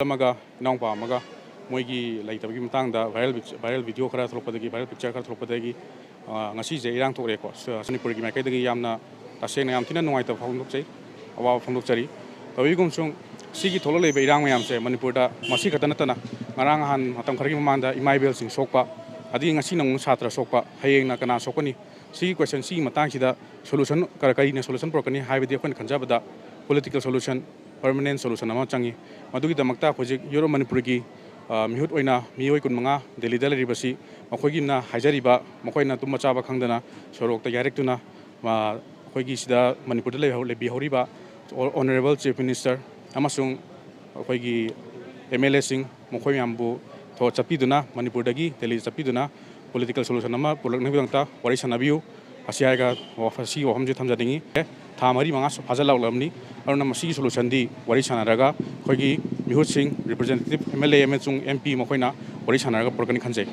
इनाउपा मोगी लेटबगी viral video खरा थोलपदगी viral picture खरा थोलपदगी ngasi irang thokre ko Manipur gi makai dagi yamna tasena yam thina nuai ta phongdokchai awa phongdokchari tawigum chung sigi tholo lebe irang mayam se Manipur da masi khatana tana ngarang han matam khargi mamanda imaibel sing sokpa adi ngasi nang satra sokpa hayeng na kana sokani sigi question sigi matang sida solution kari na solution prokani haibedi khon khanjabada political solution permanent solution ama changi madugi damakta project Euro Manipur gi mihut oina mioi kun manga Delhi dal ribasi makhoi na hajariba makhoi na tum chaba khangdana sorok ta direct tuna makhoi gi sida Manipur le bi horiba honorable chief minister amasung makhoi gi MLA sing makhoi yambu tho chapiduna Manipur dagi Delhi chapiduna political solution ama pulak na bidangta wari sanabiu asiaga wafasi waham je thamjadingi thamari manga phajal lamni aruna masi solution di wari sanaraga khoi gi mihut sing representative MLA MHung MP makhoi na wari sanaraga porkani khanjai